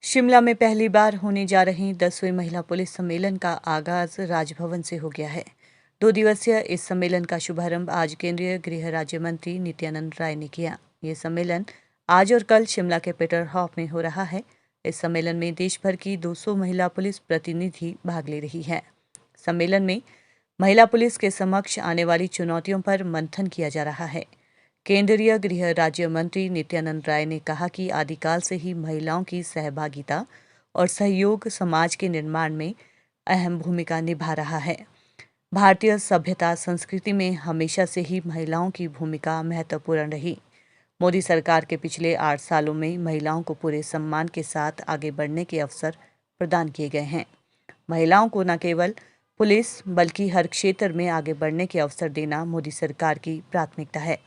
शिमला में पहली बार होने जा रही 10वीं महिला पुलिस सम्मेलन का आगाज राजभवन से हो गया है। 2 दिवसीय इस सम्मेलन का शुभारंभ आज केंद्रीय गृह राज्य मंत्री नित्यानंद राय ने किया। ये सम्मेलन आज और कल शिमला के पीटर हॉफ में हो रहा है। इस सम्मेलन में देश भर की 200 महिला पुलिस प्रतिनिधि भाग ले रही है। सम्मेलन में महिला पुलिस के समक्ष आने वाली चुनौतियों पर मंथन किया जा रहा है। केंद्रीय गृह राज्य मंत्री नित्यानंद राय ने कहा कि आदिकाल से ही महिलाओं की सहभागिता और सहयोग समाज के निर्माण में अहम भूमिका निभा रहा है। भारतीय सभ्यता संस्कृति में हमेशा से ही महिलाओं की भूमिका महत्वपूर्ण रही। मोदी सरकार के पिछले 8 सालों में महिलाओं को पूरे सम्मान के साथ आगे बढ़ने के अवसर प्रदान किए गए हैं। महिलाओं को न केवल पुलिस बल्कि हर क्षेत्र में आगे बढ़ने के अवसर देना मोदी सरकार की प्राथमिकता है।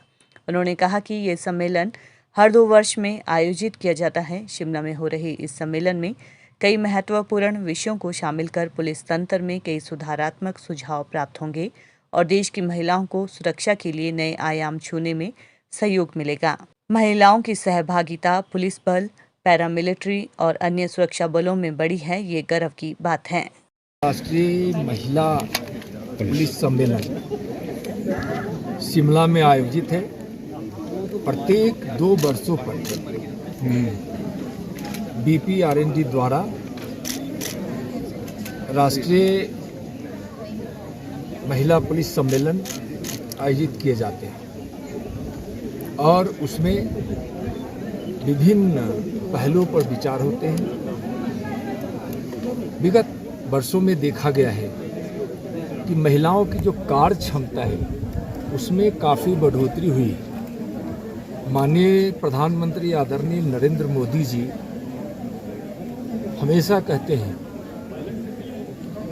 उन्होंने कहा कि ये सम्मेलन हर 2 वर्ष में आयोजित किया जाता है। शिमला में हो रही इस सम्मेलन में कई महत्वपूर्ण विषयों को शामिल कर पुलिस तंत्र में कई सुधारात्मक सुझाव प्राप्त होंगे और देश की महिलाओं को सुरक्षा के लिए नए आयाम छूने में सहयोग मिलेगा। महिलाओं की सहभागिता पुलिस बल, पैरामिलिट्री और अन्य सुरक्षा बलों में बढ़ी है, ये गर्व की बात है। राष्ट्रीय महिला पुलिस सम्मेलन शिमला में आयोजित है। प्रत्येक 2 वर्षों पर BPRND द्वारा राष्ट्रीय महिला पुलिस सम्मेलन आयोजित किए जाते हैं और उसमें विभिन्न पहलुओं पर विचार होते हैं। विगत वर्षों में देखा गया है कि महिलाओं की जो कार्य क्षमता है उसमें काफ़ी बढ़ोतरी हुई। माननीय प्रधानमंत्री आदरणीय नरेंद्र मोदी जी हमेशा कहते हैं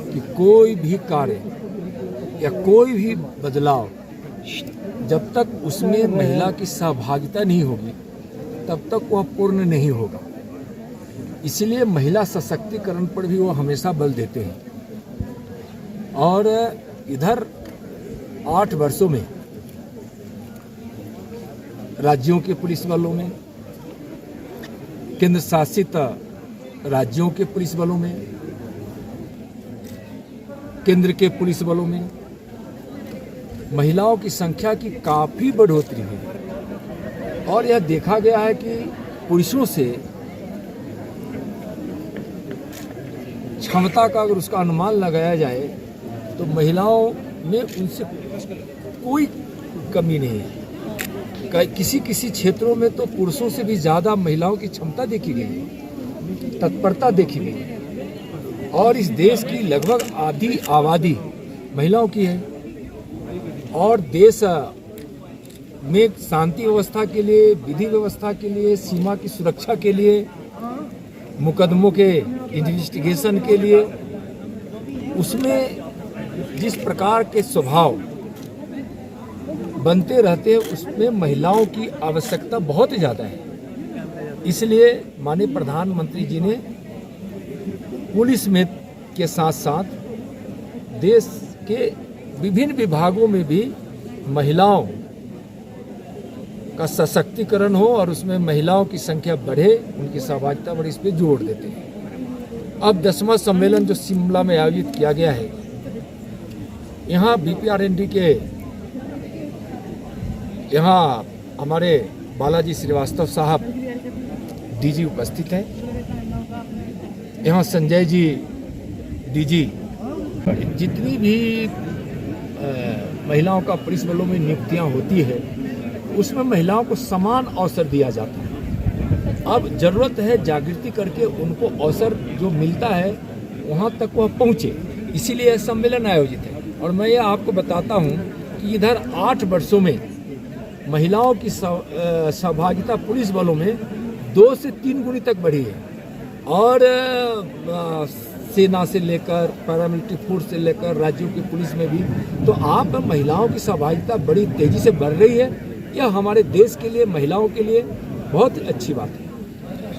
कि कोई भी कार्य या कोई भी बदलाव जब तक उसमें महिला की सहभागिता नहीं होगी तब तक वह पूर्ण नहीं होगा। इसलिए महिला सशक्तिकरण पर भी वो हमेशा बल देते हैं। और इधर 8 वर्षों में राज्यों के पुलिस बलों में, केंद्र शासित राज्यों के पुलिस बलों में, केंद्र के पुलिस बलों में महिलाओं की संख्या की काफ़ी बढ़ोतरी हुई और यह देखा गया है कि पुरुषों से क्षमता का अगर उसका अनुमान लगाया जाए तो महिलाओं में उनसे कोई कमी नहीं है। किसी क्षेत्रों में तो पुरुषों से भी ज़्यादा महिलाओं की क्षमता देखी गई, तत्परता देखी गई और इस देश की लगभग आधी आबादी महिलाओं की है और देश में शांति व्यवस्था के लिए, विधि व्यवस्था के लिए, सीमा की सुरक्षा के लिए, मुकदमों के इन्वेस्टिगेशन के लिए उसमें जिस प्रकार के स्वभाव बनते रहते हैं उसमें महिलाओं की आवश्यकता बहुत ज़्यादा है। इसलिए माननीय प्रधानमंत्री जी ने पुलिस में के साथ साथ देश के विभिन्न विभागों में भी महिलाओं का सशक्तिकरण हो और उसमें महिलाओं की संख्या बढ़े, उनकी सहभागिता बढ़े, इस पर जोर देते हैं। अब 10वां सम्मेलन जो शिमला में आयोजित किया गया है, यहाँ BPRND के यहाँ हमारे बालाजी श्रीवास्तव साहब DG उपस्थित हैं। यहाँ संजय जी DG। जितनी भी महिलाओं का पुलिस बलों में नियुक्तियाँ होती है उसमें महिलाओं को समान अवसर दिया जाता है। अब ज़रूरत है जागृति करके उनको अवसर जो मिलता है वहाँ तक वह पहुँचे, इसीलिए यह सम्मेलन आयोजित है। और मैं ये आपको बताता हूँ कि इधर 8 वर्षों में महिलाओं की सहभागिता पुलिस बलों में 2 से 3 गुनी तक बढ़ी है और सेना से लेकर पैरामिलिट्री फोर्स से लेकर राज्यों की पुलिस में भी। तो आप महिलाओं की सहभागिता बड़ी तेज़ी से बढ़ रही है। यह हमारे देश के लिए, महिलाओं के लिए बहुत अच्छी बात है।